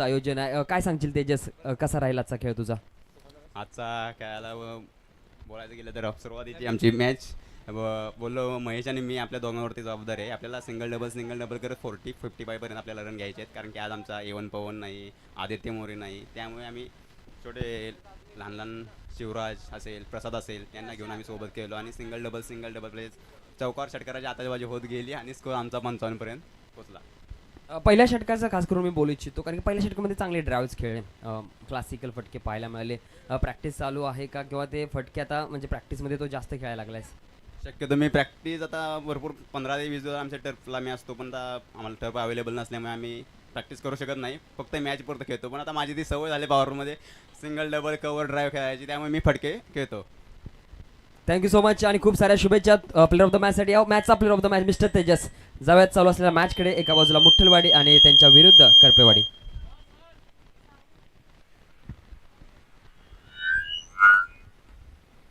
आयोजन आहे. काय सांगशील तेजस, कसा राहील आजचा खेळ तुझा? आजचा खेळायला बोलायचं गेलं तर सुरुवातीची आमची मॅच बोललो महेश आणि मी आपल्या दोघांवरती जबाबदार आहे. आपल्याला सिंगल डबल करत 40-55 आपल्याला रन घ्यायचे आहेत, कारण की आज आमचा एवन पवन नाही, आदित्य मोरे नाही, त्यामुळे आम्ही छोटे लहान लहान शिवराज असेल, प्रसाद असेल, यांना घेऊन आम्ही सोबत खेळलो आणि सिंगल डबल प्लेस चौकार षटकाराची आताची होत गेली आणि स्कोर आमचा 55पर्यंत पोचला. पहिल्या षटकाचा खास करून मी बोलू इच्छितो, कारण की पहिल्या षटकामध्ये चांगले ड्राईव्हज खेळले, क्लासिकल फटके पाहायला मिळाले. प्रॅक्टिस चालू आहे का, किंवा ते फटके आता म्हणजे प्रॅक्टिसमध्ये तो जास्त खेळायला लागलाय? शक्यतो मी प्रॅक्टिस आता भरपूर 15 ते 20 दिवस आमच्या टर्फला मी असतो, पण आता आम्हाला टर्फ अवेलेबल नसल्यामुळे आम्ही प्रॅक्टिस करू शकत नाही, फक्त मॅच पुरतं खेळतो. पण आता माझी ती सवय झाली पॉवरमध्ये सिंगल डबल कवर ड्राईव्ह खेळायची, त्यामुळे मी फटके खेळतो. थँक्यू सो मच आणि खूप साऱ्या शुभेच्छा प्लेअर ऑफ द मॅचसाठी. मॅचचा player of the match mister Tejas. जाऊयात चालू असलेल्या मॅचकडे. एका बाजूला मुठ्ठलवाडी आणि त्यांच्या विरुद्ध करपेवाडी.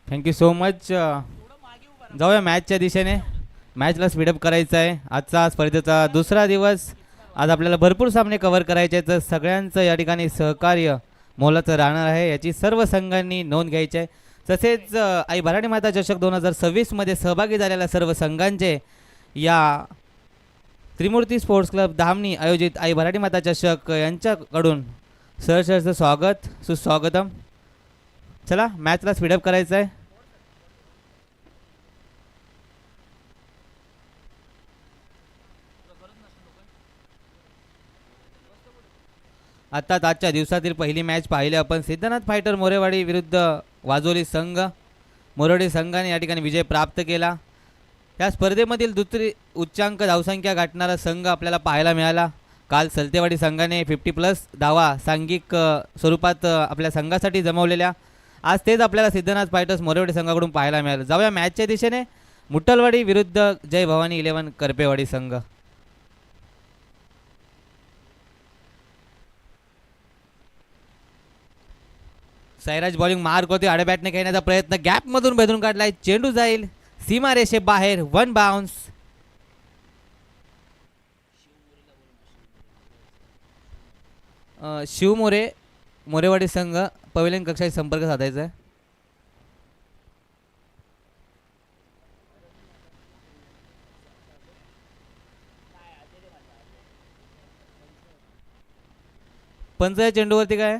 Thank you so much. जाऊया मॅचच्या दिशेने. मॅचला स्पीडअप करायचं आहे. आजचा स्पर्धेचा दुसरा दिवस. आज आपल्याला भरपूर सामने कव्हर करायचे आहेत, तर सगळ्यांचं या ठिकाणी सहकार्य मोलाचं राहणार आहे, याची सर्व संघांनी नोंद घ्यायची आहे. तसेच आई भराडी माता चषक 2026मध्ये सहभागी झालेल्या सर्व संघांचे या त्रिमूर्ती स्पोर्ट्स क्लब धामणी आयोजित आई भराडी माता चषक यांच्याकडून सहर्ष स्वागत, सुस्वागतम. चला मॅचला स्पीडअप करायचं आहे. आत्ताच आजच्या दिवसातील पहिली मॅच पाहिली आपण. सिद्धनाथ फायटर मोरेवाडी विरुद्ध वाजोली संघ. मोरेवाडी संघाने या ठिकाणी विजय प्राप्त केला. या स्पर्धेमधील दुसरी उच्चांक धावसंख्या गाठणारा संघ आपल्याला पाहायला मिळाला. काल सलतेवाडी संघाने 50+ धावा सांघिक स्वरूपात आपल्या संघासाठी जमवलेल्या. आज तेच आपल्याला सिद्धनाथ फायटर्स मोरेवाडी संघाकडून पाहायला मिळालं. जाऊया मॅचच्या दिशेने. मुट्टलवाडी विरुद्ध जय भवानी 11 करपेवाडी संघ. साईराज बॉलिंग मार्क होते. आडबॅटने खेळण्याचा प्रयत्न, गॅपमधून भेदून काढलाय. चेंडू जाईल सीमा रेषे बाहेर. 1 बाउन्स. शिवमोरे मोरेवाडी संघ पवेलियन कक्षाशी संपर्क साधायचा आहे. पंच या चेंडूवरती काय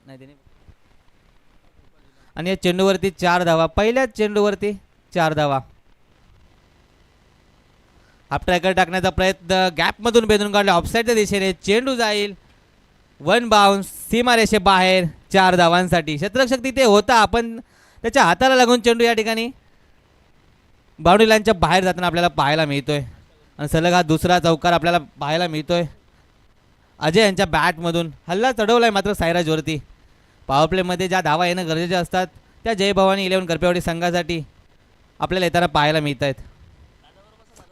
नाही, आणि या चेंडूवरती 4 धावा. पहिल्याच चेंडूवरती 4 धावा. हाफ ट्रॅकर टाकण्याचा प्रयत्न, गॅपमधून बेधून काढले ऑफसाईडच्या दिशेने. चेंडू जाईल 1 बाउन्स. सीमारेषे बाहेर. 4 धावांसाठी. क्षेत्ररक्षक तिथे होता, पण त्याच्या हाताला लागून चेंडू या ठिकाणी बाउंड्री लाईनच्या बाहेर जाताना आपल्याला पाहायला मिळतोय. आणि सलग हा दुसरा चौकार आपल्याला पाहायला मिळतोय. अजय यांच्या बॅटमधून हल्ला चढवलाय मात्र साईराजवरती. पॉवर प्लेमध्ये ज्या धावा येणं गरजेचे असतात त्या जय भवानी 11 करपेवाडी संघासाठी आपल्याला येताना पाहायला मिळत आहेत.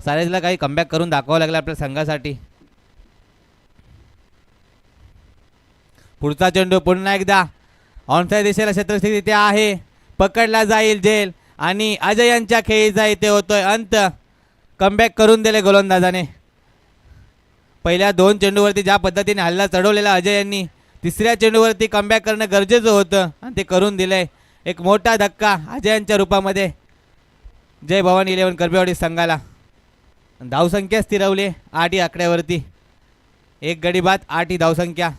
साईराजला काही कमबॅक करून दाखवावं लागलं आपल्या संघासाठी. पुढचा चेंडू पुन्हा एकदा ऑनसाईड दिशेला क्षेत्ररक्षक तिथे आहे. पकडला जाईल जेल आणि अजय यांच्या खेळीचा इथे होतोय अंत. कमबॅक करून दिले गोलंदाजाने. पहिल्या 2 चेंडूवरती ज्या पद्धतीने हल्ला चढवलेला अजय यांनी, तिसऱ्या चेंडूवरती कमबॅक करणं गरजेचं होतं आणि ते करून दिलंय. एक मोठा धक्का अजयांच्या रूपामध्ये जय भवानी 11 करपेवाडी संघाला. धावसंख्या स्थिरवली 8 या आकड्यावरती. 1 गडी बाद 8 ही धावसंख्या.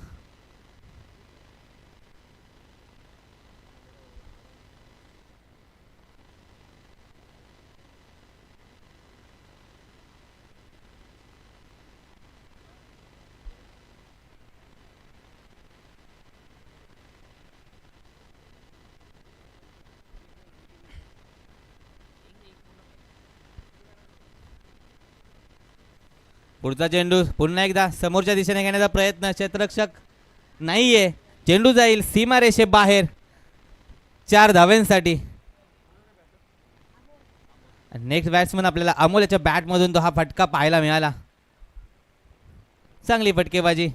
पुढचा चेंडू पुन्हा एकदा समोरच्या दिशेने घेण्याचा प्रयत्न. क्षेत्ररक्षक नाहीये. चेंडू जाईल सीमारेषे बाहेर. 4 धाव्यांसाठी. नेक्स्ट बॅट्समन आपल्याला अमोल याच्या बॅटमधून तो हा फटका पाहायला मिळाला. चांगली फटकेबाजी.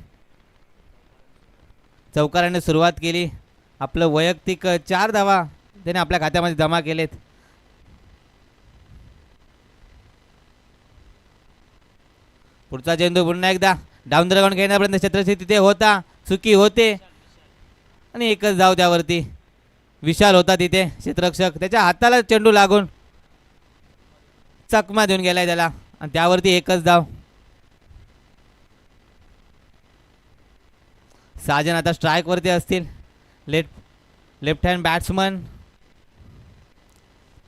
चौकाराने सुरुवात केली. आपलं वैयक्तिक 4 धावा त्याने आपल्या खात्यामध्ये जमा केलेत. पुढचा चेंडू पुन्हा एकदा डाऊन द ग्राउंड घेण्यापर्यंत क्षेत्ररक्षक तिथे होता, चुकी होते आणि एकच धाव त्यावरती. विशाल होता तिथे क्षेत्ररक्षक, त्याच्या हाताला चेंडू लागून चकमा देऊन गेलाय त्याला आणि त्यावरती एकच धाव. साजन आता स्ट्राईकवरती असतील. लेफ्ट हँड बॅट्समन,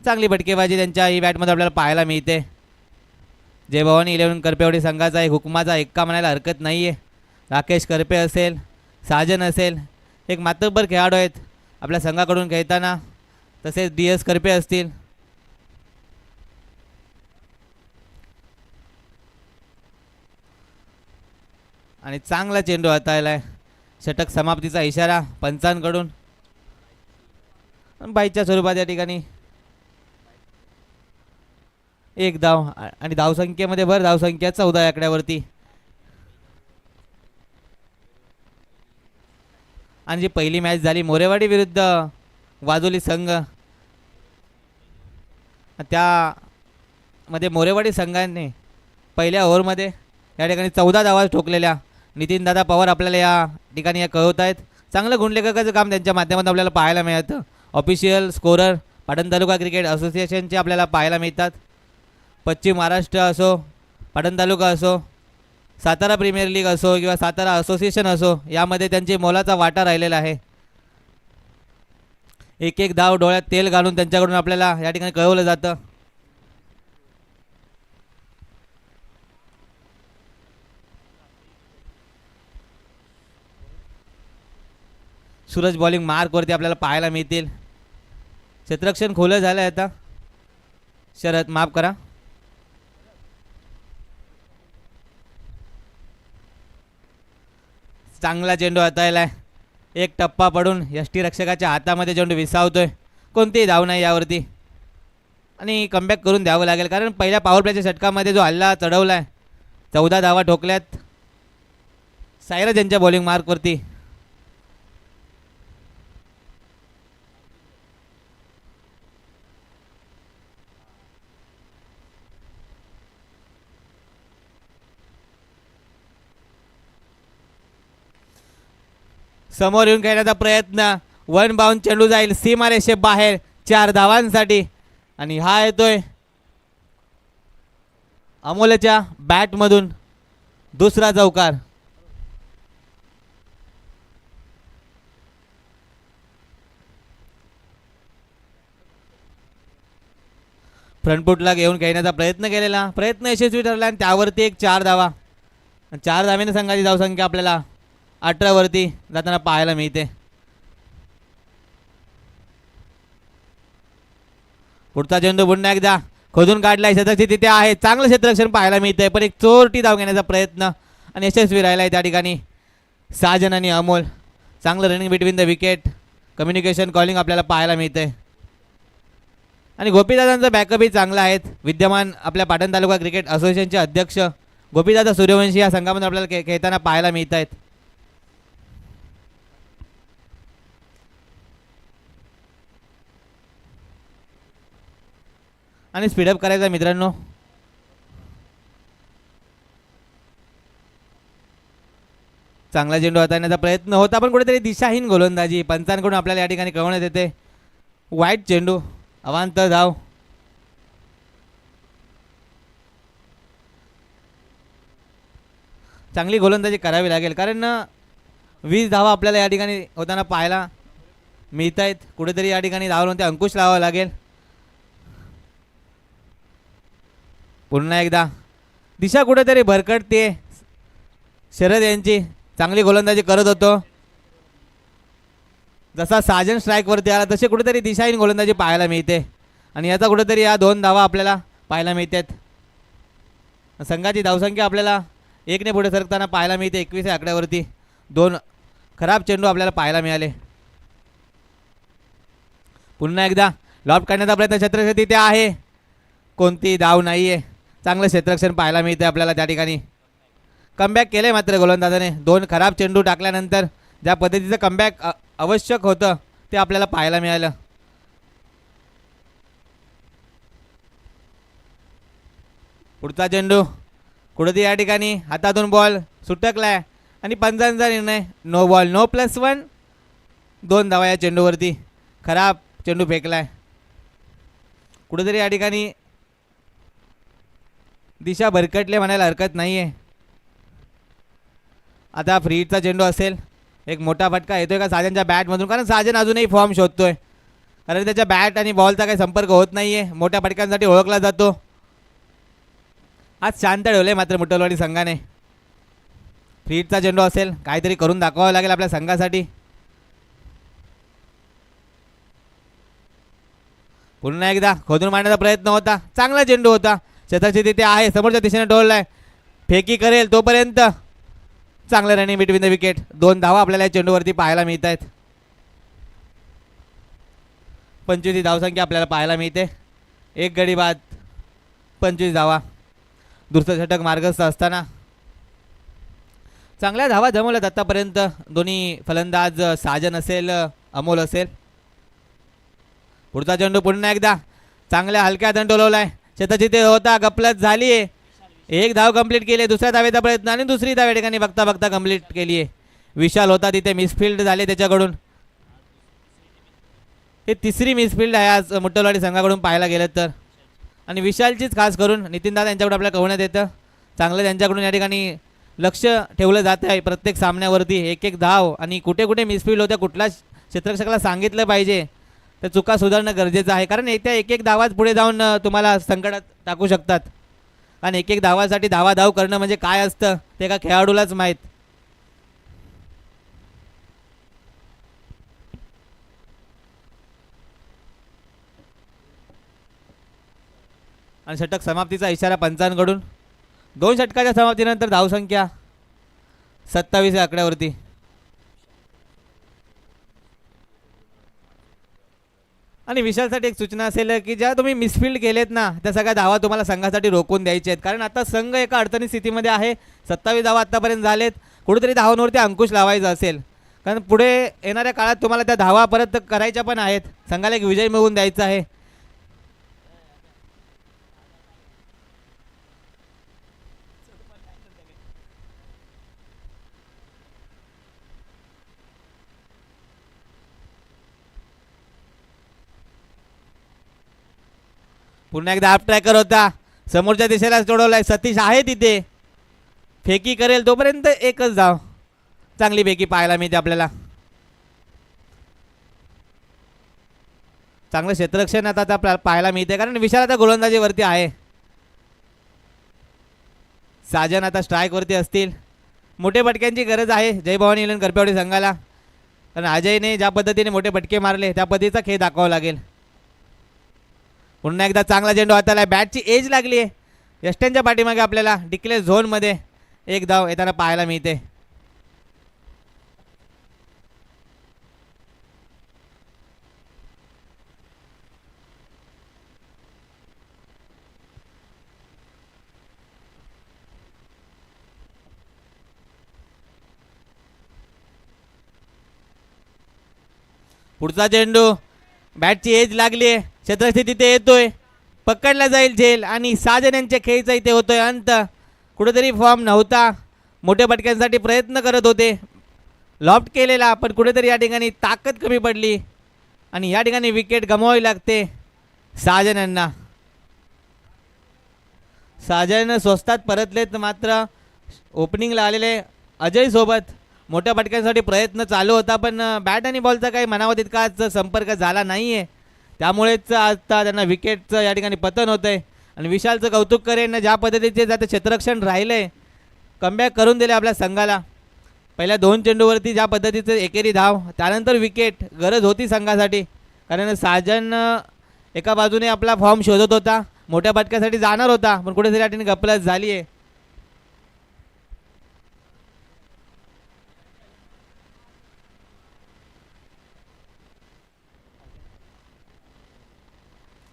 चांगली फटकेबाजी त्यांच्या ही बॅटमध्ये आपल्याला पाहायला मिळते. जय भवानी 11 करपेवाडी संघाचा एक हुकमाचा एक्का म्हणायला हरकत नाही आहे. राकेश करपे असेल, साजन असेल, एक मातब्बर खेळाडू आहेत आपल्या संघाकडून खेळताना. तसेच DS करपे असतील. आणि चांगला चेंडू हाताळला आहे. षटक समाप्तीचा इशारा पंचांकडून. बाईच्या स्वरूपात या ठिकाणी एक धाव आणि धावसंख्येमध्ये भर धावसंख्या 14 आकड्यावरती. आणि जी पहिली मॅच झाली मोरेवाडी विरुद्ध वाजोली संघ, त्यामध्ये मोरेवाडी संघाने पहिल्या ओव्हरमध्ये या ठिकाणी 14 धावा ठोकलेल्या. नितीनदादा पवार आपल्याला या ठिकाणी या कळवत आहेत. चांगलं गुणलेखकाचं काम त्यांच्या माध्यमातून आपल्याला पाहायला मिळतं. ऑफिशियल स्कोरर पाटण तालुका क्रिकेट असोसिएशनचे आपल्याला पाहायला मिळतात. पश्चिम महाराष्ट्र असो, पाटण तालुका असो, सातारा प्रीमियर लीग असो किंवा सातारा असोसिएशन असो, यामध्ये त्यांची मोलाचा वाटा राहिलेला आहे. एक एक धाव डोळ्यात तेल घालून त्यांच्याकडून आपल्याला या ठिकाणी कळवलं जातं. सूरज बॉलिंग मार्कवरती आपल्याला पाहायला मिळतील. क्षेत्ररक्षण खोलं झालं आहे आता. शरद माफ करा. चांगला चेंडू हाताळला आहे. एक टप्पा पडून यष्टीरक्षकाच्या हातामध्ये चेंडू विसावतोय. कोणतीही धाव नाही यावरती आणि कमबॅक करून द्यावं लागेल, कारण पहिल्या पॉवर प्लेच्या षटकामध्ये जो हल्ला चढवला आहे 14 धावा ठोकल्यात सायराज यांच्या बॉलिंग मार्कवरती. समोर येऊन खेळण्याचा प्रयत्न, 1 बाउंड चेंडू जाईल सीमारेषे बाहेर 4 धावांसाठी. आणि हा येतोय अमोलच्या बॅटमधून दुसरा चौकार. फ्रंटफुटला घेऊन खेळण्याचा प्रयत्न केलेला, प्रयत्न यशस्वी ठरला आणि त्यावरती एक 4 धावा. 4 धावेने संघाची धावसंख्या आपल्याला 18 वरती जाताना पाहायला मिळते. पुढचा चेंडू पुन्हा एकदा खोदून काढलाय. क्षेत्ररक्षक तिथे आहे, चांगलं क्षेत्ररक्षण पाहायला मिळतंय, पण एक चोरटी धाव घेण्याचा प्रयत्न आणि यशस्वी राहिलाय त्या ठिकाणी साजन आणि अमोल. चांगलं running between the wicket, communication calling आपल्याला पाहायला मिळतंय. आणि गोपीदादांचा बॅकअपही चांगला आहेत. विद्यमान आपल्या पाटण तालुका क्रिकेट असोसिएशनचे अध्यक्ष गोपीदादा सूर्यवंशी या संघामध्ये आपल्याला खेळताना पाहायला मिळत आहेत. आणि स्पीडअप करायचा मित्रांनो. चांगला चेंडू हाताळण्याचा प्रयत्न होता, पण कुठेतरी दिशाहीन गोलंदाजी पंचांकडून आपल्याला या ठिकाणी कळवण्यात येते. वाईट चेंडू, अवांतर धाव. चांगली गोलंदाजी करावी लागेल, कारण 20 धावा आपल्याला या ठिकाणी होताना पाहायला मिळत आहेत. कुठेतरी या ठिकाणी धावांवरती अंकुश लावावा लागेल. पुन्हा एकदा दिशा कुठेतरी भरकटते. शरद यांची चांगली गोलंदाजी करत होतो. जसा साजन स्ट्राईकवरती आला तसे कुठेतरी दिशाहीन गोलंदाजी पाहायला मिळते आणि याचा कुठेतरी या 2 धावा आपल्याला पाहायला मिळतात. संघाची धावसंख्या आपल्याला 1 ने पुढे सरकताना पाहायला मिळते. 21 आकड्यावरती 2 खराब चेंडू आपल्याला पाहायला मिळाले. पुन्हा एकदा लॉफ्ट काढण्याचा प्रयत्न क्षेत्ररक्षक तिथे आहे, कोणती धाव नाही आहे. चांगलं क्षेत्ररक्षण पाहायला मिळते आपल्याला त्या ठिकाणी. कमबॅक केलं मात्र गोलंदाजाने. 2 खराब चेंडू टाकल्यानंतर ज्या पद्धतीचं कमबॅक आवश्यक होतं ते आपल्याला पाहायला मिळालं. पुढचा चेंडू कुठेतरी या ठिकाणी हातातून बॉल सुटकलाय आणि पंचांचा निर्णय नो बॉल नो +1. 2 धावा या चेंडूवरती. खराब चेंडू फेकलाय. कुठेतरी या ठिकाणी दिशा भरकटले म्हणायला हरकत नाही आहे. आता फ्रीचा चेंडू असेल. एक मोठा फटका येतोय का साजनच्या बॅटमधून, कारण साजन अजूनही फॉर्म शोधतोय, कारण त्याच्या बॅट आणि बॉलचा काही संपर्क होत नाही आहे. मोठ्या फटक्यांसाठी ओळखला जातो. आज शांत ठेवले मात्र मुटलवाडी संघाने. फ्रीचा चेंडू असेल, काहीतरी करून दाखवावं लागेल आपल्या संघासाठी. पुन्हा एकदा खोदून मारण्याचा प्रयत्न होता. चांगला चेंडू होता. शतकची तिथे आहे, समोरच्या दिशेने डोललाय. फेकी करेल तोपर्यंत चांगलं रनिंग बिटवीन द विकेट. 2 धावा आपल्याला या चेंडूवरती पाहायला मिळत आहेत. 25 धावसंख्या आपल्याला पाहायला मिळते. एक गडी बाद, 25 धावा. दुसरं षटक मार्गस्थ असताना चांगल्या धावा जमवल्यात आतापर्यंत. दोन्ही फलंदाज साजन असेल अमोल असेल. पुढचा चेंडू पुन्हा एकदा चांगल्या हलक्या डोलवलाय. शतचिते होता, गपलत झाली आहे. एक धाव कंप्लीट केली आहे. दुसऱ्या धावेचा प्रयत्न आणि दुसरी धाव या ठिकाणी बघता बघता कंप्लीट केली आहे. विशाल होता तिथे, मिसफिल्ड झाले त्याच्याकडून. हे तिसरी मिसफिल्ड आहे आज मुट्टलवाडी संघाकडून पाहायला गेलं तर. आणि विशालचीच खास करून नितीनदादा यांच्याकडून आपल्याला कळवण्यात येतं. चांगलं त्यांच्याकडून या ठिकाणी लक्ष ठेवलं जात आहे प्रत्येक सामन्यावरती. एक एक धाव आणि कुठे कुठे मिसफिल्ड होत्या, कुठल्या क्षेत्ररक्षकाला सांगितलं पाहिजे, त्या चुका सुधारणं गरजेचं आहे. कारण येत्या एक एक धावाच पुढे जाऊन तुम्हाला संकटात टाकू शकतात. आणि एक एक धावासाठी धाव करणं म्हणजे काय असतं ते एका खेळाडूलाच माहीत. आणि षटक समाप्तीचा इशारा पंचांकडून. 2 षटकाच्या समाप्तीनंतर धावसंख्या 27 या आकड्यावरती. आणि विशालसाठी एक सूचना असेल की ज्या तुम्ही मिसफिल्ड केलेत ना, त्या सगळ्या धावा तुम्हाला संघासाठी रोखून द्यायच्या आहेत. कारण आता संघ एका अडचणी स्थितीमध्ये आहे. 27 धावा आत्तापर्यंत झालेत. कुठेतरी धावांवरती अंकुश लावायचा असेल, कारण पुढे येणाऱ्या काळात तुम्हाला त्या धावा परत करायच्या पण आहेत. संघाला एक विजय मिळवून द्यायचा आहे. पुन्हा एकदा हाफ ट्रॅकर होता, समोरच्या दिशेला सोडवलाय. सतीश आहे तिथे, फेकी करेल तोपर्यंत एकच धाव. चांगली फेकी पाहायला मिळते आपल्याला. चांगलं क्षेत्ररक्षण आता पाहायला मिळते, कारण विशाल आता गोलंदाजीवरती आहे. साजन आता स्ट्राईकवरती असतील. मोठे फटक्यांची गरज आहे जयभवानी इलेवन करपेवाडी संघाला, कारण अजयने ज्या पद्धतीने मोठे फटके मारले त्या पद्धतीचा खेळ दाखवावा लागेल. पुन्हा एकदा चांगला चेंडू हाताला. बॅटची एज लागली आहे. यष्ट्यांच्या पाठीमागे आपल्याला डिक्लेअर झोनमध्ये एक धाव येताना पाहायला मिळते. पुढचा चेंडू, बॅटची एज लागली आहे. क्षेत्रस्थिती तिथे येतोय, पकडला जाईल झेल आणि साजन यांच्या खेळीचा इथे होतोय अंत. कुठेतरी फॉर्म नव्हता, मोठ्या फटक्यांसाठी प्रयत्न करत होते, लॉफ्ट केलेला, पण कुठेतरी या ठिकाणी ताकद कमी पडली आणि या ठिकाणी विकेट गमवावी लागते साजन यांना. साजन स्वस्तात परतलेत, मात्र ओपनिंगला आलेले अजय सोबत मोठ्या फटक्यांसाठी प्रयत्न चालू होता, पण बॅट आणि बॉलचा काही मनावर तितकाच संपर्क झाला नाही आहे. त्यामुळेच आता त्यांना विकेटचं या ठिकाणी पतन होतं आहे. आणि विशालचं कौतुक करेन, ज्या पद्धतीचे जातं क्षेत्ररक्षण राहिलं आहे, कमबॅक करून दिले आपल्या संघाला. पहिल्या 2 चेंडूवरती ज्या पद्धतीचं एकेरी धाव, त्यानंतर विकेट गरज होती संघासाठी, कारण साजन एका बाजूने आपला फॉर्म शोधत होता, मोठ्या फटक्यासाठी जाणार होता, पण कुठेतरी या ठिकाणी गपलत झाली आहे.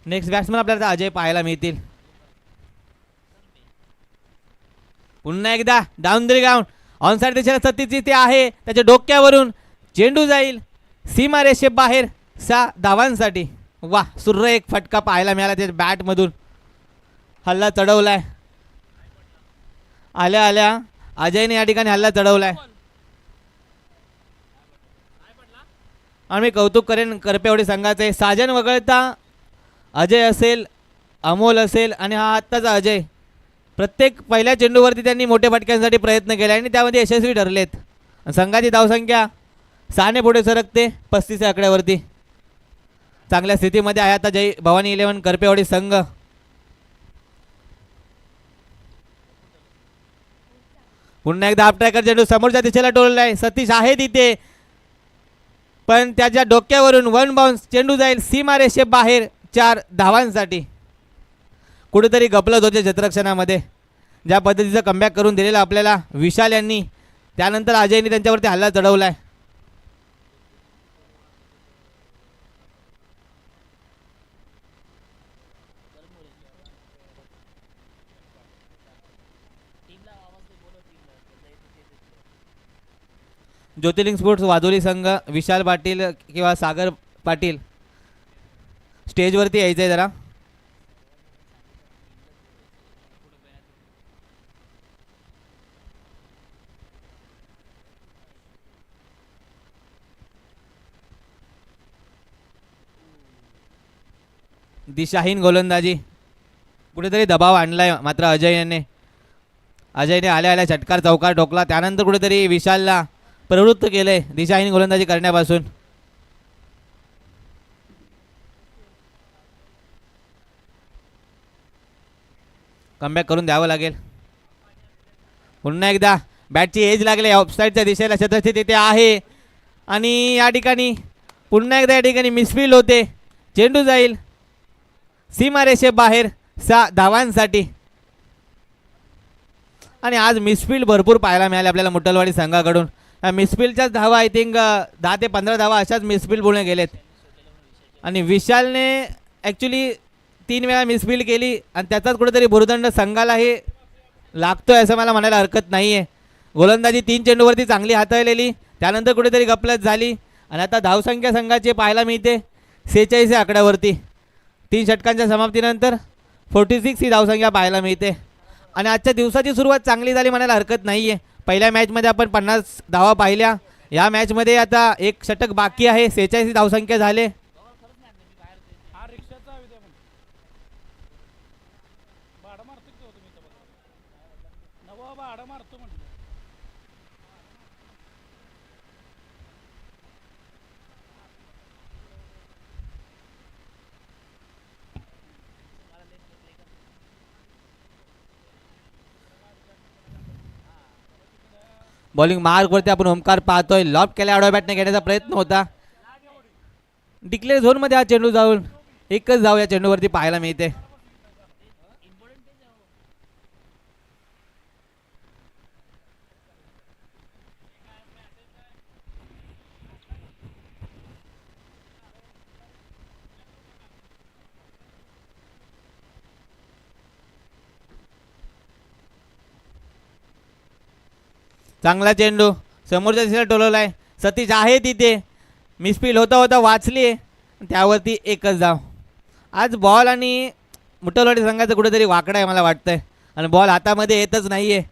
नेक्स्ट बॅट्समन आपल्याला अजय पाहायला मिळतील. पुन्हा एकदा down the ground, on side दिशेला सतीश इथे आहे, त्याच्या डोक्यावरून चेंडू जाईल सीमारेषे बाहेर 6 धावांसाठी. वा, सुर्र एक फटका पाहायला मिळाला त्याच्या बॅटमधून. हल्ला चढवलाय. आल्या आल्या अजयने या ठिकाणी हल्ला चढवलाय. आणि मी कौतुक करेन करपेवाडी संघाचे. साजन वगळता अजय असेल, अमोल असेल आणि हा आत्ताचा अजय, प्रत्येक पहिल्या चेंडूवरती त्यांनी मोठ्या फटक्यांसाठी प्रयत्न केले आणि त्यामध्ये यशस्वी ठरलेत. संघाची धावसंख्या 6 पुढे सरकते 35 या आकड्यावरती. चांगल्या स्थितीमध्ये आहे आता जय भवानी 11 करपेवाडी संघ. पुन्हा एकदा हाफ ट्रॅकर चेंडू समोरच्या दिशेला टोललाय. सतीश आहे तिथे, पण त्याच्या डोक्यावरून 1 बाउन्स. चेंडू जाईल सीमारेषे बाहेर 4 धावांसाठी. कुठेतरी गपलत होते क्षेत्ररक्षणामध्ये. ज्या पद्धतीचं कमबॅक करून दिलेलं आपल्याला विशाल यांनी, त्यानंतर अजयनी त्यांच्यावरती हल्ला चढवलाय. ज्योतिर्लिंग स्पोर्ट्स वादोली संघ, विशाल पाटील किंवा सागर पाटील स्टेजवरती यायचं आहे जरा. दिशाहीन गोलंदाजी, कुठेतरी दबाव आणलाय मात्र अजयने आल्या आल्या षटकार चौकार ठोकला. त्यानंतर कुठेतरी विशालला प्रवृत्त केलंय दिशाहीन गोलंदाजी करण्यापासून. कमबॅक करून द्यावं लागेल. पुन्हा एकदा बॅटची एज लागले ऑफसाईडच्या दिशेला. शतरक्षक तिथे आहे आणि या ठिकाणी पुन्हा एकदा या ठिकाणी मिसफील्ड होते. चेंडू जाईल सीमारेषे बाहेर 6 धावांसाठी. आणि आज मिसफील्ड भरपूर पाहायला मिळाले आपल्याला मुट्टलवाडी संघाकडून. मिसफील्डच्याच धावा आय थिंक 10 ते 15 धावा अशाच मिसफील्ड बोलणे गेलेत. आणि विशालने ॲक्च्युली 3 वेळा मिसफील्ड केली आणि त्याचाच कुठेतरी भुर्दंड संघालाही लागतोय असं मला म्हणायला हरकत नाही आहे. गोलंदाजी 3 चेंडूवरती चांगली हाताळलेली, त्यानंतर कुठेतरी गपलत झाली आणि आता धावसंख्या संघाची पाहायला मिळते 46 या आकड्यावरती. 3 षटकांच्या समाप्तीनंतर 46 ही धावसंख्या पाहायला मिळते. आणि आजच्या दिवसाची सुरुवात चांगली झाली म्हणायला हरकत नाही आहे. पहिल्या मॅचमध्ये आपण 50 धावा पाहिल्या. या मॅचमध्ये आता 1 षटक बाकी आहे. 46 धावसंख्या झाले. बॉलिंग मार्कवरती आपण ओमकार पाहतोय. लॉब केल्या आडव्या बॅटने घेण्याचा प्रयत्न होता. डिक्लेअर झोनमध्ये हा चेंडू जाऊन एकच धाव या चेंडूवरती पाहायला मिळते. चांगला चेंडू समोरच्या दिशेला टोलवलाय. सतीश आहे तिथे, मिसफील्ड होता होता वाचली त्यावरती एकच धाव. आज बॉल आणि मुट्टलवाडी संघाचं कुठेतरी वाकडा आहे मला वाटतंय. आणि बॉल हातामध्ये येतच नाही आहे.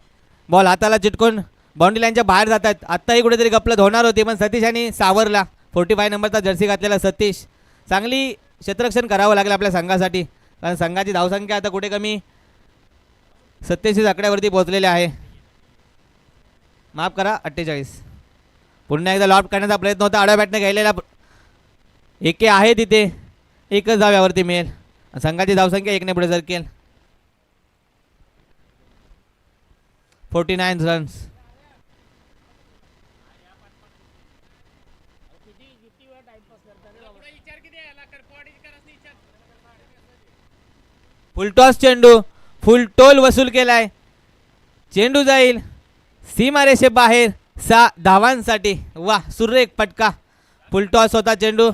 बॉल हाताला चिटकून बाउंड्री लाईनच्या बाहेर जातात. आत्ताही कुठेतरी गपलत होणार होती पण सतीश यांनी सावरला. 45 नंबरचा जर्सी घातलेला सतीश. चांगली क्षेत्ररक्षण करावं लागलं आपल्या संघासाठी, कारण संघाची धावसंख्या आता कुठे कमी 87 आकड्यावरती पोहोचलेले आहे. माफ करा 48. पुन्हा एकदा लॉफ्ट करण्याचा प्रयत्न होता. आडव्या बॅटने घ्यायलेला एके आहे तिथे, एकच धाव यावरती मिळेल. संघाची धावसंख्या 1 ने पुढे सरकेल. 49 रन्स. फुलटॉस चेंडू, फुल टोल वसूल केलाय. चेंडू जाईल सीमारेषे बाहेर 6 धावांसाठी. वा, सुरेख पटका. फुलटॉस होता चेंडू,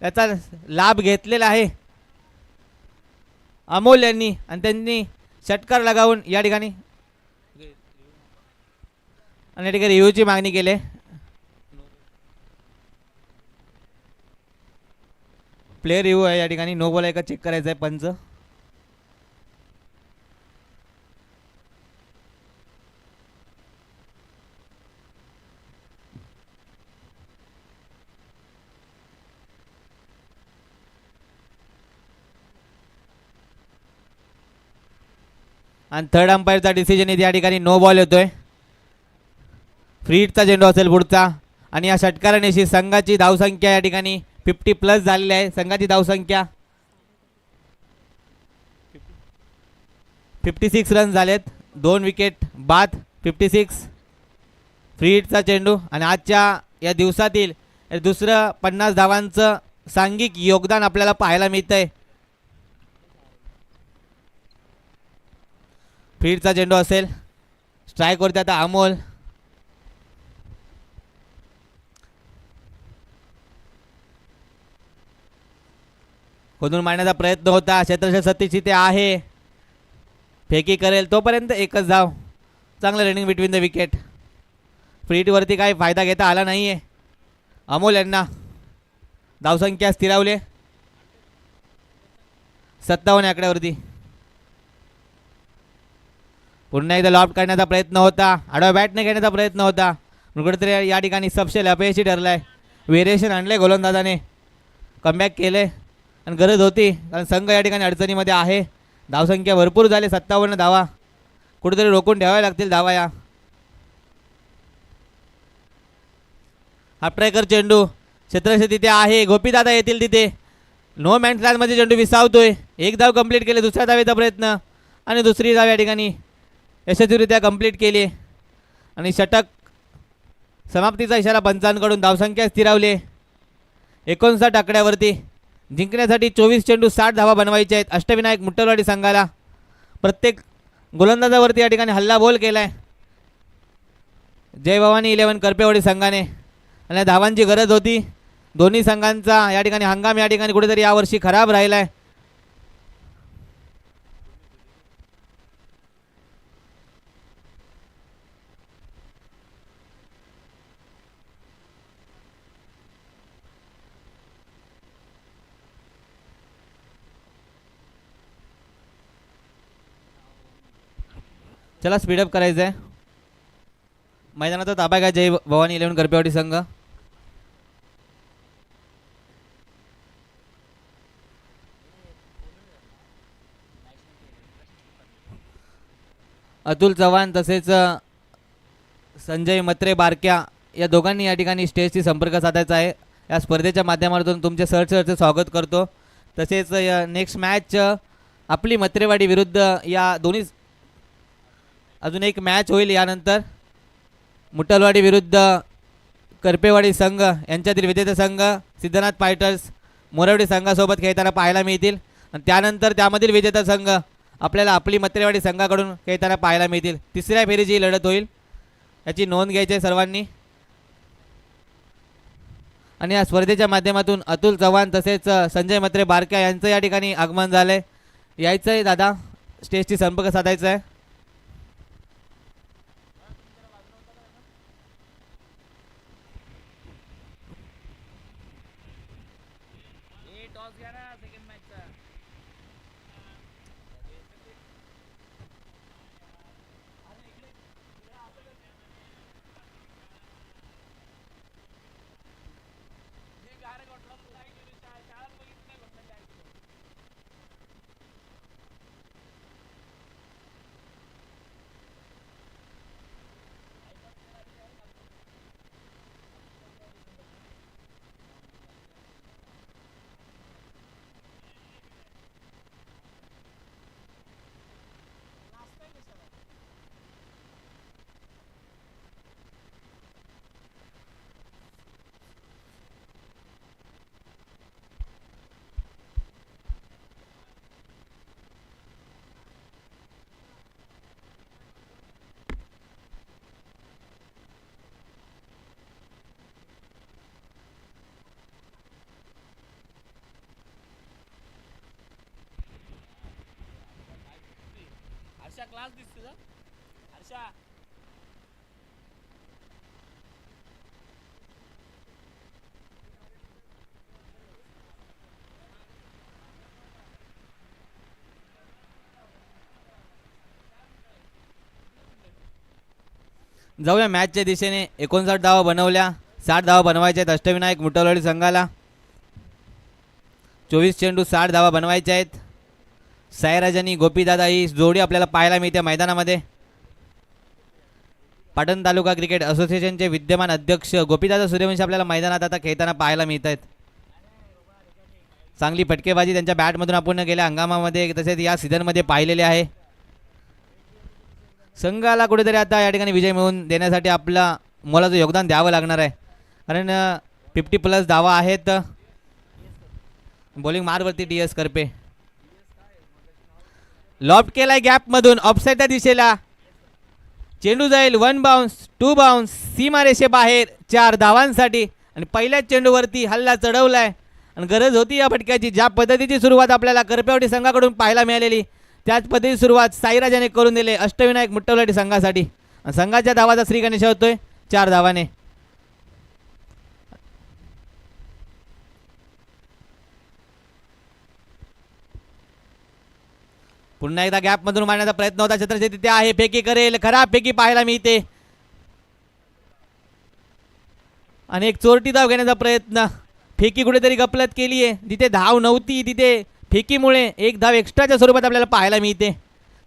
त्याचा लाभ घेतलेला आहे अमोल यांनी आणि त्यांनी षटकार लगावून या ठिकाणी आणि या ठिकाणी रिव्ह्यूची मागणी केली. प्लेयर रिव्ह्यू आहे या ठिकाणी. नो बॉल आहे का चेक करायचं आहे पंच. आणि थर्ड अंपायरचा डिसिजन या ठिकाणी नो बॉल येतोय. फ्री हिटचा चेंडू असेल पुढचा आणि या षटकारानेशी संघाची धावसंख्या या ठिकाणी 50+ झालेली आहे. संघाची धावसंख्या 56 रन झालेत. 2 विकेट बाद. 56 फ्री हिटचा चेंडू आणि आजच्या या दिवसातील दुसरं 50 धावांचं सांघिक योगदान आपल्याला पाहायला मिळतंय. फ्री हिटचा चेंडू असेल. स्ट्राईकवरती आता अमोल. खोदून मारण्याचा प्रयत्न होता. क्षेत्ररक्षक सतीश इथे आहे. फेकी करेल तोपर्यंत एकच धाव. चांगलं running between the wicket. Free हिटवरती काही फायदा घेता आला नाही आहे अमोल यांना. धावसंख्या स्थिरावले 57 आकड्यावरती. पुन्हा एकदा लॉफ्ट करण्याचा प्रयत्न होता. आडव्या बॅटने घेण्याचा प्रयत्न होता. कुठेतरी या ठिकाणी सपशेल अपयशी ठरलाय. व्हेरिएशन आणले गोलंदाजाने. कमबॅक केले आणि गरज होती कारण संघ या ठिकाणी अडचणीमध्ये आहे. धावसंख्या भरपूर झाली. 57 धावा. कुठेतरी रोखून ठेवाव्या लागतील धावा या. हापट्रेकर चेंडू. क्षेत्ररक्षक तिथे आहे. गोपीदादा येतील तिथे. नो मॅन्स लँडमध्ये चेंडू विसावतोय. एक धाव कंप्लीट केले. दुसऱ्या धावेचा प्रयत्न आणि दुसरी धाव या ठिकाणी यशस्वीरित्या कंप्लीट केली आणि षटक समाप्तीचा इशारा पंचांकडून. धावसंख्या स्थिरावली 59 आकड्यावरती. जिंकण्यासाठी 24 चेंडू 60 धावा बनवायच्या आहेत अष्टविनायक मुट्टलवाडी संघाला. प्रत्येक गोलंदाजावरती या ठिकाणी हल्ला बोल केलाय जय भवानी 11 करपेवाडी संघाने आणि धावांची गरज होती. दोन्ही संघांचा या ठिकाणी हंगाम या ठिकाणी कुठेतरी यावर्षी खराब राहिलाय. चला स्पीडअप करायचं आहे. मैदानाचा ताबा घ्या जय भवानी 11 करपेवाडी संघ. अतुल चव्हाण तसेच संजय मत्रे बारक्या या दोघांनी या ठिकाणी स्टेजशी संपर्क साधायचा आहे. या स्पर्धेच्या माध्यमातून तुमचे सहर्ष स्वागत करतो. तसेच नेक्स्ट मॅच आपली मत्रेवाडी विरुद्ध या दोन्ही अजून एक मॅच होईल. यानंतर मुट्टलवाडी विरुद्ध करपेवाडी संघ यांच्यातील विजेते संघ सिद्धनाथ फायटर्स मोरवडी संघासोबत खेळताना पाहायला मिळतील आणि त्यानंतर त्यामधील विजेता संघ आपल्याला आपली मत्रेवाडी संघाकडून खेळताना पाहायला मिळतील. तिसऱ्या फेरीची लढत होईल. याची नोंद घ्यायची आहे सर्वांनी. आणि या स्पर्धेच्या माध्यमातून अतुल चव्हाण तसेच संजय मत्रे बारक्या यांचं या ठिकाणी आगमन झालं आहे. यायचं आहे दादा. स्टेजशी संपर्क साधायचा आहे. क्लास दिसतो हर्षा. जाऊया मॅचच्या दिशेने. 59 धावा बनवल्या. 60 धावा बनवायच्या आहेत अष्टविनायक मुट्टलवाडी संघाला. 24 चेंडू 60 धावा बनवायच्या आहेत. साईराज आणि गोपीदादा ही जोडी आपल्याला पाहायला मिळते मैदानामध्ये. पाटण तालुका क्रिकेट असोसिएशनचे विद्यमान अध्यक्ष गोपीदादा सूर्यवंशी आपल्याला मैदानात आता खेळताना पाहायला मिळत आहेत. चांगली फटकेबाजी त्यांच्या बॅटमधून आपण गेल्या हंगामामध्ये तसेच या सीझनमध्ये पाहिलेले आहे. संघाला कुठेतरी आता या ठिकाणी विजय मिळवून देण्यासाठी आपला मोलाचं योगदान द्यावं लागणार आहे, कारण 50+ धावा आहेत. बॉलिंग मारवरती DS करपे. लॉफ्ट केलाय गॅपमधून ऑफसाईडच्या दिशेला. चेंडू जाईल 1 बाउन्स 2 बाउन्स सीमारेषे बाहेर 4 धावांसाठी. आणि पहिल्याच चेंडूवरती हल्ला चढवलाय आणि गरज होती या फटक्याची. ज्या पद्धतीची सुरुवात आपल्याला करपेवाडी संघाकडून पाहायला मिळालेली त्याच पद्धतीची सुरुवात साईराजाने करून दिले अष्टविनायक मुट्टवलाटी संघासाठी. आणि संघाच्या धावाचा श्री गणेश होतोय 4 धावाने. पुन्हा एकदा गॅपमधून मारण्याचा प्रयत्न होता. छत्रपती तिथे आहे, फेकी करेल, खराब फेकी पाहायला मिळते. आणि एक चोरटी धाव घेण्याचा प्रयत्न, फेकी कुठेतरी गपलत केली आहे. जिथे धाव नव्हती तिथे फेकीमुळे एक धाव एक्स्ट्राच्या स्वरूपात आपल्याला पाहायला मिळते.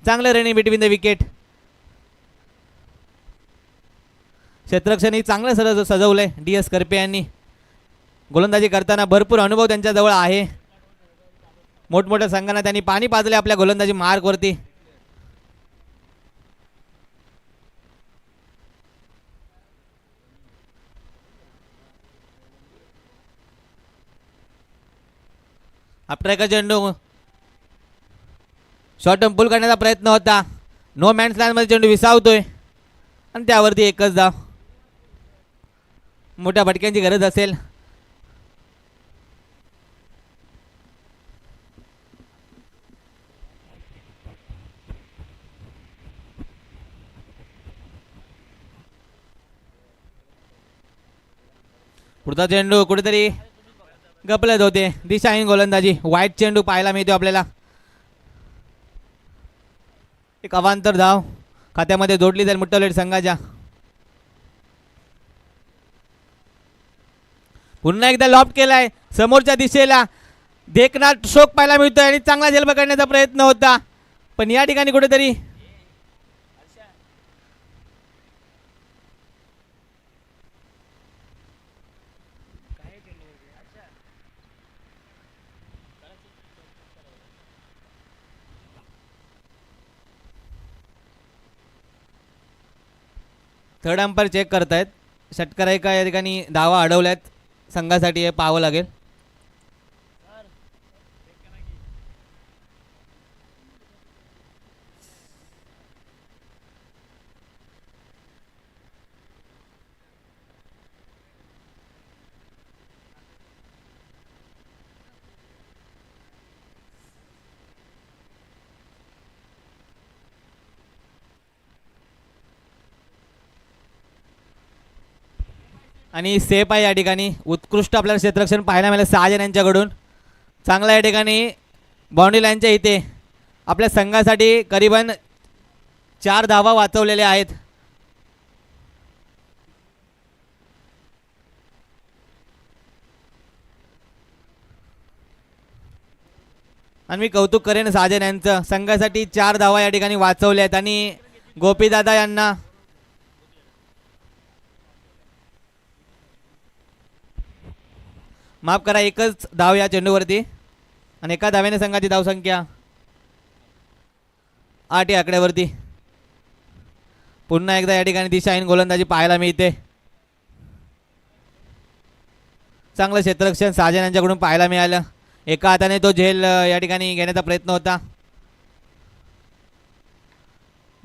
चांगलं रनिंग बिटवीन द विकेट. क्षेत्ररक्षणही चांगलं सजवलंय DS करपे यांनी. गोलंदाजी करताना भरपूर अनुभव त्यांच्याजवळ आहे. मोठमोठ्या संघांना त्यांनी पाणी पाजले आपल्या गोलंदाजी मार्कवरती. आफ्टर एका चेंडू शॉर्ट टर्म पुल करण्याचा प्रयत्न होता. नो मॅन्स लँडमध्ये चेंडू विसावतोय आणि त्यावरती एकच धाव. मोठ्या फटक्यांची गरज असेल. पुढचा चेंडू कुठेतरी गपलत होते. दिशाहीन गोलंदाजी. वाईट चेंडू पाहायला मिळतो आपल्याला. एक अवांतर धाव खात्यामध्ये जोडली जाईल मुट्टवलेट संघाच्या. पुन्हा एकदा लॉफ्ट केलाय समोरच्या दिशेला. देखना स्ट्रोक पाहायला मिळतोय आणि चांगला झेल पकडण्याचा प्रयत्न होता, पण या ठिकाणी कुठेतरी थर्ड अंपायर चेक करतायत. षटकार एका या ठिकाणी धावा अडवल्यात संघासाठी, हे पाहावं लागेल. आणि सेफ आहे या ठिकाणी. उत्कृष्ट आपल्याला क्षेत्ररक्षण पाहायला मिळालं 6 जण यांच्याकडून. चांगला या ठिकाणी बाउंड्री लाईनच्या इथे आपल्या संघासाठी करीबन 4 धावा वाचवलेल्या आहेत. आणि मी कौतुक करेन साजन यांचं. संघासाठी 4 धावा या ठिकाणी वाचवल्या आहेत. आणि गोपीदादा यांना माफ करा, एकच धाव या चेंडूवरती आणि एका धाव्याने संघाची धावसंख्या 8 या आकड्यावरती. पुन्हा एकदा या ठिकाणी दिशाहीन गोलंदाजी पाहायला मिळते. चांगलं क्षेत्ररक्षण साजन यांच्याकडून पाहायला मिळालं. एका हाताने तो झेल या ठिकाणी घेण्याचा प्रयत्न होता.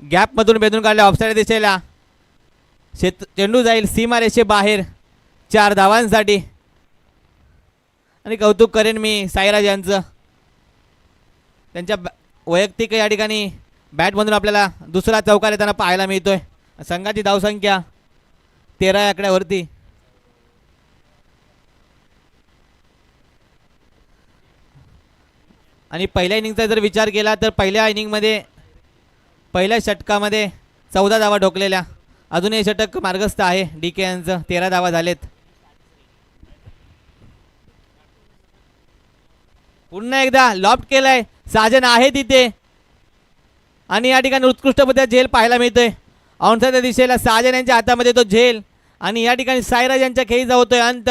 गॅपमधून बेधून काढल्या ऑफसाईड दिशेला. चेंडू जाईल सीमारेषे बाहेर 4 धावांसाठी. आणि कौतुक करेन मी साईराज यांचं. त्यांच्या वैयक्तिक या ठिकाणी बॅटमधून आपल्याला दुसरा चौकार येताना पाहायला मिळतोय. संघाची धावसंख्या 13 या आकड्यावरती. आणि पहिल्या इनिंगचा जर विचार केला तर पहिल्या इनिंगमध्ये पहिल्या षटकामध्ये 14 धावा ठोकलेल्या. अजूनही षटक मार्गस्थ आहे DK यांचं. 13 धावा झालेत. पुन्हा एकदा लॉफ्ट केलाय साजन आहे तिथे आणि या ठिकाणी उत्कृष्ट पद्धतीचा झेल पाहायला मिळतोय. ऑनसाईडच्या दिशेला साजन यांच्या हातामध्ये तो झेल आणि या ठिकाणी साईराज यांच्या खेळीचा होतोय अंत.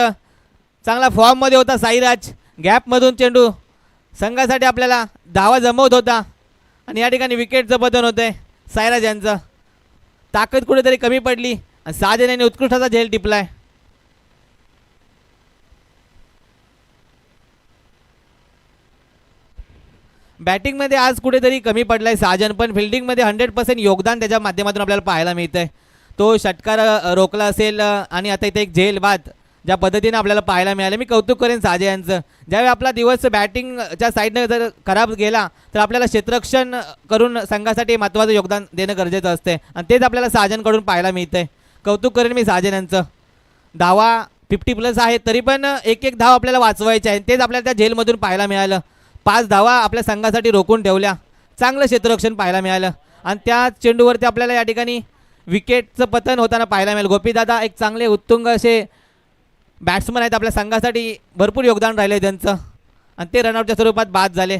चांगला फॉर्ममध्ये होता साईराज. गॅपमधून चेंडू संघासाठी आपल्याला धावा जमवत होता आणि या ठिकाणी विकेटचं पतन होतंय साईराज यांचं. ताकद कुठेतरी कमी पडली आणि साजन यांनी उत्कृष्ट असा झेल टिपलाय. बॅटिंगमध्ये आज कुठेतरी कमी पडलाय साजन, पण फिल्डिंगमध्ये 100% योगदान त्याच्या माध्यमातून आपल्याला पाहायला मिळतंय. तो षटकार रोखला असेल आणि आता इथे एक झेल बाद ज्या पद्धतीने आपल्याला पाहायला मिळालं. मी कौतुक करेन साजे यांचं. ज्यावेळी आपला दिवस बॅटिंगच्या साईडनं जर खराब गेला तर आपल्याला क्षेत्ररक्षण करून संघासाठी महत्त्वाचं योगदान देणं गरजेचं असते आणि तेच आपल्याला साजनकडून पाहायला मिळतंय. कौतुक करेन मी साजन यांचं. धावा 50+ आहेत तरी पण एक एक धाव आपल्याला वाचवायचे आहे. तेच आपल्याला त्या झेलमधून पाहायला मिळालं. 5 धावा आपल्या संघासाठी रोखून ठेवल्या. चांगलं क्षेत्ररक्षण पाहायला मिळालं आणि त्या चेंडूवरती आपल्याला या ठिकाणी विकेटचं पतन होताना पाहायला मिळेल. गोपीदादा एक चांगले उत्तुंग असे बॅट्समन आहेत. आपल्या संघासाठी भरपूर योगदान राहिले त्यांचं आणि ते रनआउटच्या स्वरूपात बाद झाले.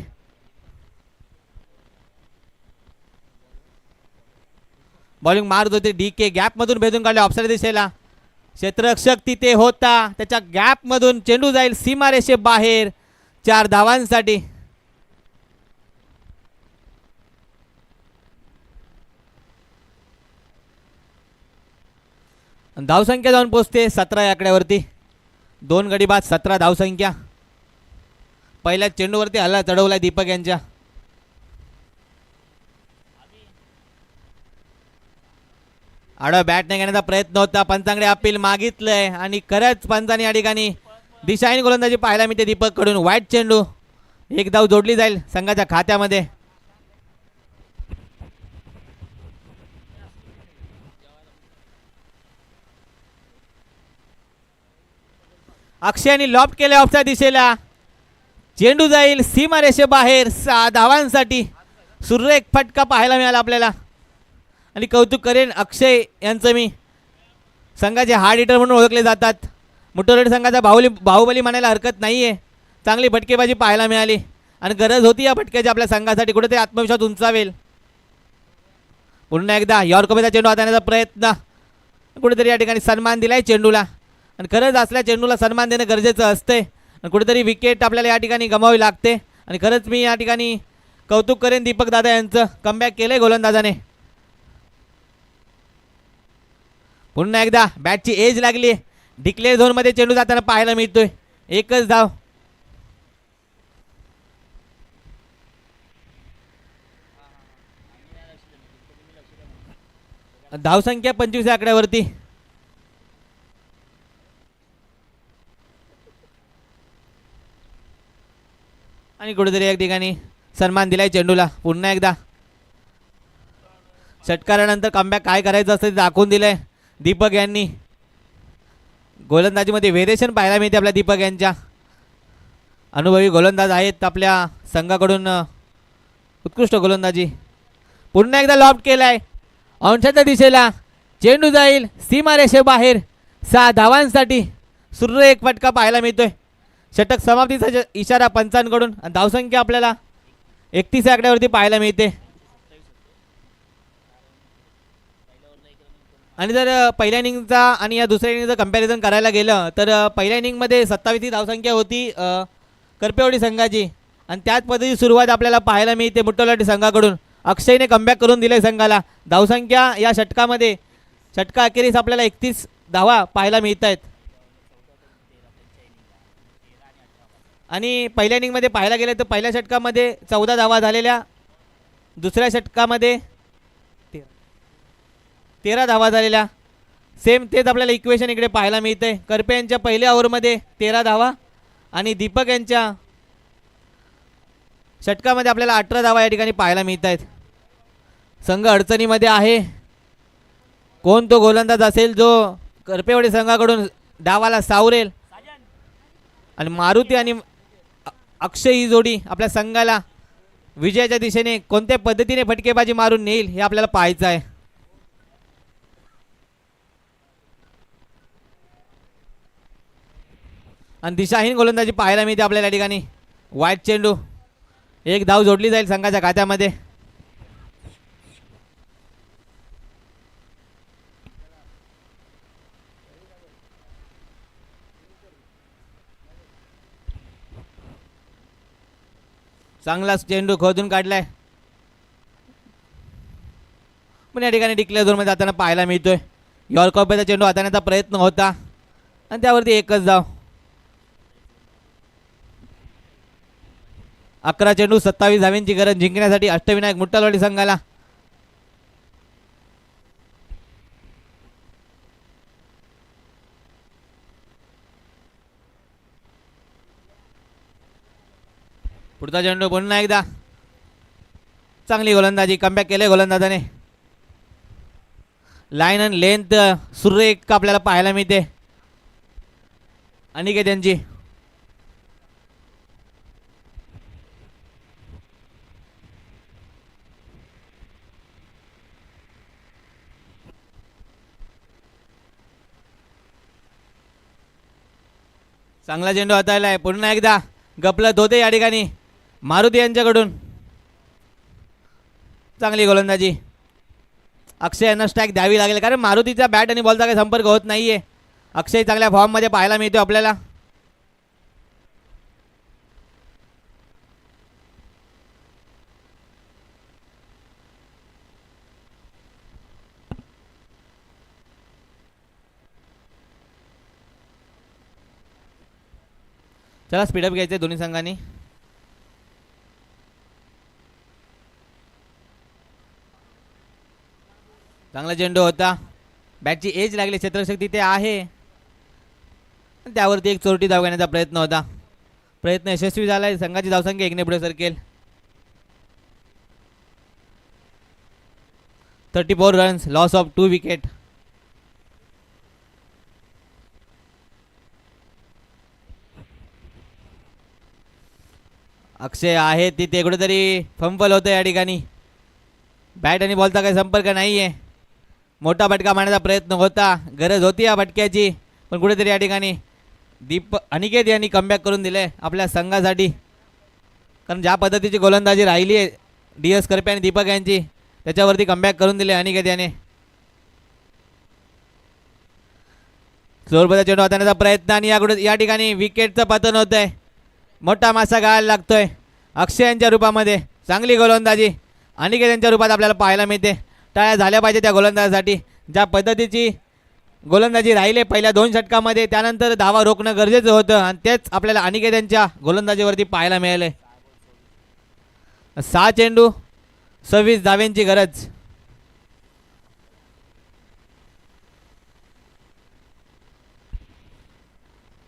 बॉलिंग मारत होते DK. गॅपमधून भेदून काढले ऑफसाईड दिशेला. क्षेत्ररक्षक तिथे होता. त्याच्या गॅपमधून चेंडू जाईल सीमारेषे बाहेर 4 धावांसाठी. धावसंख्या जाऊन पोचते 17 या आकड्यावरती. 2 गडी बाद 17 धावसंख्या. पहिल्या चेंडूवरती हल्ला चढवलाय दीपक यांच्या. आडा बॅट नाही घेण्याचा प्रयत्न होता. पंचांकडे अपील मागितलंय आणि खरंच पंचांनी या ठिकाणी दिशाहीन गोलंदाजी पाहायला मिळते दीपक कडून. वाईट चेंडू. एक धाव जोडली जाईल संघाच्या खात्यामध्ये. अक्षयाने लॉफ्ट केले ऑफच्या दिशेला. चेंडू जाईल सीमारेषे बाहेर 6 धावांसाठी. सुरेख फटका पाहायला मिळाला आपल्याला आणि कौतुक करेन अक्षय यांचं मी. संघाचे हार्ड हिटर म्हणून ओळखले जातात. मुठोरेड संघाचा बाहुबली म्हणायला हरकत नाही आहे. चांगली फटकेबाजी पाहायला मिळाली आणि गरज होती या फटक्याची आपल्या संघासाठी. कुठेतरी आत्मविश्वास उंचावेल. पुन्हा एकदा यॉर्करचा चेंडू हाताळण्याचा प्रयत्न. कुठेतरी या ठिकाणी सन्मान दिलाय चेंडूला आणि खरंच असल्या चेंडूला सन्मान देणं गरजेचं असते आणि कुठेतरी विकेट आपल्याला या ठिकाणी गमावी लागते आणि खरंच मी या ठिकाणी कौतुक करेन दीपक दादा यांचं. कमबॅक केलंय गोलंदाजाने. पुन्हा एकदा बॅटची एज लागली. डिक्लेअर झोनमध्ये चेंडू जाताना पाहायला मिळतोय. एकच धाव. धावसंख्या 25 या आकड्यावरती. आणि कुठेतरी एक ठिकाणी सन्मान दिलाय चेंडूला. पुन्हा एकदा षटकारानंतर कमबॅक काय करायचं असतं ते दाखवून दिलंय दीपक यांनी. गोलंदाजीमध्ये व्हेरिएशन पाहायला मिळते आपल्या दीपक यांच्या. अनुभवी गोलंदाज आहेत आपल्या संघाकडून. उत्कृष्ट गोलंदाजी. पुन्हा एकदा लॉफ्ट केलाय ऑनसाईडच्या दिशेला. चेंडू जाईल सीमारेषे बाहेर 6 धावांसाठी. सुरेख फटका पाहायला मिळतोय. षटक समाप्तीचा इशारा पंचांकडून आणि धावसंख्या आपल्याला 31 या आकड्यावरती पाहायला मिळते. आणि जर पहिल्या इनिंगचा आणि या दुसऱ्या इनिंगचं कंपॅरिझन करायला गेलं तर पहिल्या इनिंगमध्ये 27 ही धावसंख्या होती करपेवाडी संघाची आणि त्याच पद्धतीची सुरुवात आपल्याला पाहायला मिळते मुट्टोलाटी संघाकडून. अक्षयने कमबॅक करून दिले संघाला. धावसंख्या या षटकामध्ये षटका अखेरीस आपल्याला 31 धावा पाहायला मिळत आहेत. आणि पहिल्या इनिंगमध्ये पाहायला गेलं तर पहिल्या षटकामध्ये 14 धावा झालेल्या. दुसऱ्या षटकामध्ये 13 धावा झालेल्या. सेम तेच आपल्याला इक्वेशन इकडे पाहायला मिळते. करपे यांच्या पहिल्या ओव्हरमध्ये 13 धावा आणि दीपक यांच्या षटकामध्ये आपल्याला 18 धावा या ठिकाणी पाहायला मिळत आहेत. संघ अडचणीमध्ये आहे. कोण तो गोलंदाज असेल जो करपेवाडी संघाकडून डावाला सावरेल आणि मारुती आणि अक्षय ही जोडी आपल्या संघाला विजयाच्या दिशेने कोणत्या पद्धतीने फटकेबाजी मारून नेईल हे आपल्याला पाहायचं आहे. आणि दिशाहीन गोलंदाजी पाहायला मिळते आपल्याला या ठिकाणी. वाईट चेंडू. एक धाव जोडली जाईल संघाच्या खात्यामध्ये. चांगला चेंडू खोदून काढलाय, पण या ठिकाणी डिक्लेअर झोनमध्ये जाताना पाहायला मिळतोय. यॉर्करचा चेंडू हाताळण्याचा प्रयत्न होता आणि त्यावरती एकच धाव. 11 चेंडू 27 धावांची गरज जिंकण्यासाठी अष्टविनायक मुट्टालवाडी संघाला. पुढचा चेंडू पुन्हा एकदा चांगली गोलंदाजी, कमबॅक केले गोलंदाजाने. लाईन अँड लेंथ सुरेख आपल्याला पाहायला मिळते अनिकेत यांची. चांगला चेंडू हाताळलाय, पुन्हा एकदा गपलत होते या ठिकाणी मारुती यांच्याकडून. चांगली गोलंदाजी. अक्षय यांना स्ट्राईक द्यावी लागेल कारण मारुतीचा बॅट आणि बॉलचा काही संपर्क होत नाहीये. अक्षय चांगल्या फॉर्ममध्ये पाहायला मिळतो आपल्याला. चला स्पीडअप घ्यायचे दोन्ही संघांनी. चांगला चेंडू होता, बॅटची एज लागली, क्षेत्ररक्षक तिथे आहे, त्यावरती एक चोरटी धाव घेण्याचा प्रयत्न होता. प्रयत्न यशस्वी झाला. संघाची धावसंख्या 1 ने पुढे सरकेल. 34 रन्स, लॉस ऑफ 2 विकेट. अक्षय आहे तिथे, कुठेतरी फंबल होतं या ठिकाणी. बॅट आणि बॉलचा काही संपर्क नाही आहे. मोठा फटका मारण्याचा प्रयत्न होता, गरज होती या फटक्याची, पण कुठेतरी या ठिकाणी अनिकेत यांनी कमबॅक करून दिले आपल्या संघासाठी. कारण ज्या पद्धतीची गोलंदाजी राहिली आहे DS करपे आणि दीपक यांची, त्याच्यावरती कमबॅक करून दिले अनिकेत याने. जोरबद्दल चेंडू हाताळण्याचा प्रयत्न आणि या ठिकाणी विकेटचं पतन होत आहे. मोठा मासा गाळायला लागतोय अक्षय यांच्या रूपामध्ये. चांगली गोलंदाजी अनिकेत यांच्या रूपात आपल्याला पाहायला मिळते. टाळ्या झाल्या पाहिजे त्या गोलंदाजासाठी. ज्या पद्धतीची गोलंदाजी राहिले पहिल्या 2 षटकामध्ये, त्यानंतर धावा रोखणं गरजेचं होतं आणि तेच आपल्याला अनिकेत यांच्या गोलंदाजीवरती पाहायला मिळाले. 6 चेंडू 26 धावांची गरज.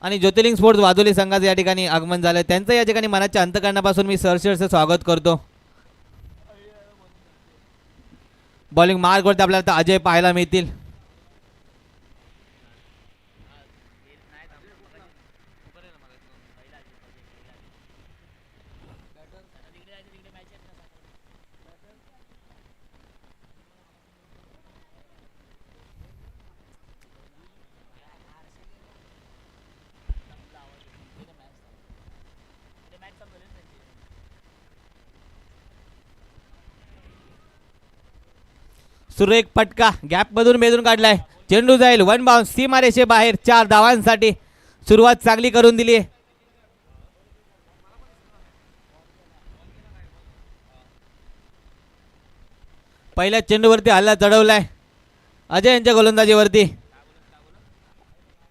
आणि ज्योतिर्लिंग स्पोर्ट्स वादोली संघाचं या ठिकाणी आगमन झालं. त्यांचं या ठिकाणी मनाच्या अंतकरणापासून मी सहर्षचं स्वागत करतो. बॉलिंग मार्कवरती आपल्याला आता अजय पाहायला मिळतील. सुरेख पटका गॅपमधून बेधून काढलाय. चेंडू जाईल 1 बाउन्स, सीमारेषे बाहेर 4 धावांसाठी. सुरुवात चांगली करून दिली. पहिल्या चेंडूवरती हल्ला चढवलाय अजय यांच्या गोलंदाजीवरती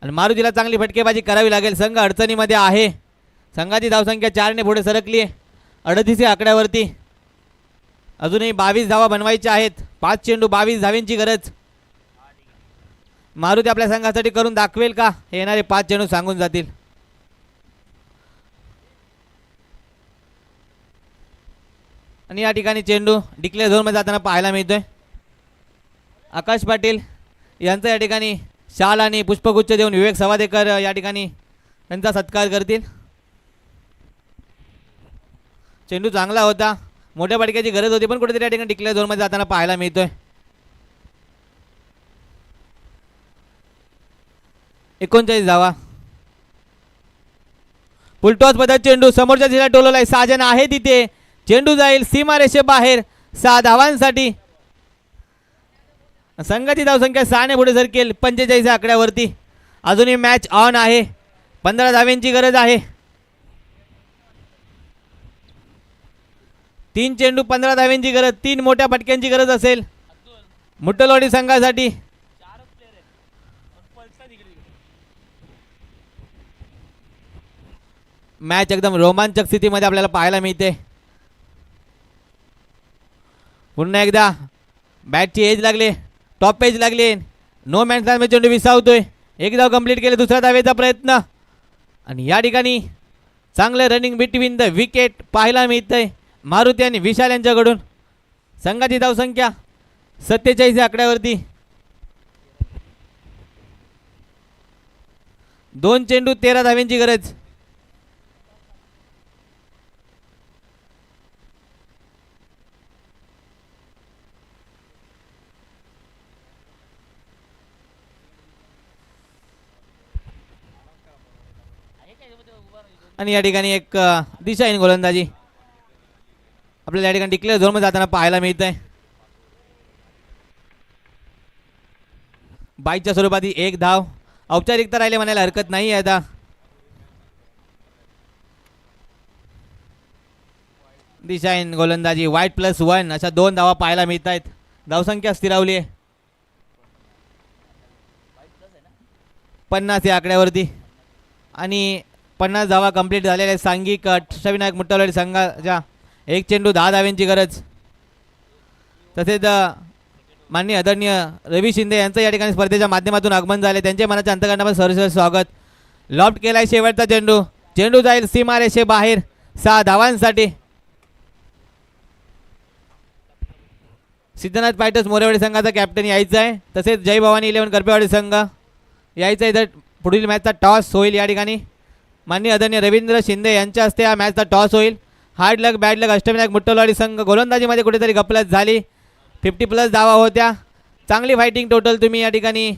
आणि मारुतीला चांगली फटकेबाजी करावी लागेल. संघ अडचणीमध्ये आहे. संघाची धावसंख्या 4 ने पुढे सरकली आहे 38 आकड्यावरती. अजूनही 22 धावा बनवायच्या आहेत. 5 चेंडू 22 धावांची गरज. मारुती आपल्या संघासाठी करून दाखवेल का हे येणारे 5 चेंडू सांगून जातील. आणि या ठिकाणी चेंडू डिक्लेअर झोनमध्ये जाताना पाहायला मिळतोय. आकाश पाटील यांचा या ठिकाणी शाल आणि पुष्पगुच्छ देऊन विवेक सवादेकर या ठिकाणी त्यांचा सत्कार करतील. चेंडू चांगला होता, मोठ्या फटक्याची गरज होती, पण कुठेतरी या ठिकाणी डिक्लेअर झोनमध्ये जाताना पाहायला मिळतोय. 39 धावा. फुलटॉस पद्धत चेंडू समोरच्या दिशेला टोलवलाय. साजन आहे तिथे, चेंडू जाईल सीमारेषेबाहेर 6 धावांसाठी. संघाची धावसंख्या 6 ने पुढे सरकेल 45 आकड्यावरती. अजूनही मॅच ऑन आहे. 15 धाव्यांची गरज आहे. 3 चेंडू 15 धाव्यांची गरज. 3 मोठ्या फटक्यांची गरज असेल मुट्टलवाडी संघासाठी. चारच प्लेयर आहेत पण पळतात इकडे तिकडे. मॅच एकदम रोमांचक स्थितीमध्ये आपल्याला पाहायला मिळते. पुन्हा एकदा बॅटची एज लागली, टॉप पेज लागली. नो मॅच मध्ये चेंडू विसावतोय. एक धाव कंप्लीट केले. दुसऱ्या धावेचा प्रयत्न आणि या ठिकाणी चांगलं रनिंग बिटवीन द विकेट पाहायला मिळतंय मारुती आणि विशाल यांच्याकडून. संघाची धावसंख्या 47 आकड्यावरती. 2 चेंडू 13 धाव्यांची गरज. आणि या ठिकाणी एक दिशाहीन गोलंदाजी आपल्याला या ठिकाणी डिक्लेअर झोनमध्ये जाताना पाहायला मिळत आहे. बाईकच्या स्वरूपात ही एक धाव औपचारिकता राहिले म्हणायला हरकत नाही आहे. आता दिशाहीन गोलंदाजी वाईट +1 अशा 2 धावा पाहायला मिळत आहेत. धावसंख्या स्थिरावली आहे 50 या आकड्यावरती. आणि 50 धावा कंप्लीट झालेल्या सांघिक अष्टविनायक मुट्टलवाडी संघाच्या. 1 चेंडू 10 धाव्यांची गरज. तसेच माननीय आदरणीय रवी शिंदे यांचं या ठिकाणी स्पर्धेच्या माध्यमातून आगमन झाले. त्यांच्या मनाच्या अंतकरणामध्ये सहर्ष स्वागत. लॉफ्ट केलाय शेवटचा चेंडू. चेंडू जाईल सीमारेषेबाहेर 6 धावांसाठी. सिद्धनाथ फायटर्स मोरेवाडी संघाचा कॅप्टन यायचा आहे. तसेच जय भवानी 11 करपेवाडी संघ यायचा. इथं पुढील मॅचचा टॉस होईल. या ठिकाणी माननीय आदरणीय रवींद्र शिंदे यांच्या हस्ते हा मॅचचा टॉस होईल. हार्ड लक बॅड लक अष्टविनायक मुट्टलवाडी संघ गोलंदाजीमध्ये कुठेतरी गफलत झाली. 50+ धावा होत्या. चांगली फायटिंग टोटल तुम्ही या ठिकाणी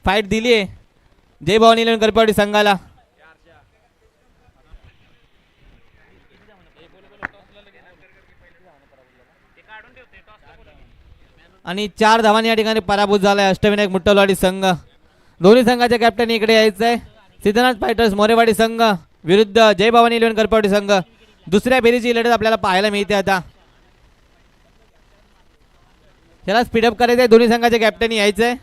फाईट दिली आहे जय भवानी 11 करपेवाडी संघाला. आणि 4 धावांनी या ठिकाणी पराभूत झाला आहे अष्टविनायक मुट्टलवाडी संघ. दोन्ही संघाच्या कॅप्टन इकडे यायचं आहे. सिद्धनाथ फायटर्स मोरेवाडी संघ विरुद्ध जय भवानी 11 करपेवाडी संघ. दुसऱ्या फेरीची लढत आपल्याला पाहायला मिळते. आता त्याला स्पीडअप करायचं आहे. दोन्ही संघाच्या कॅप्टन यायचं आहे.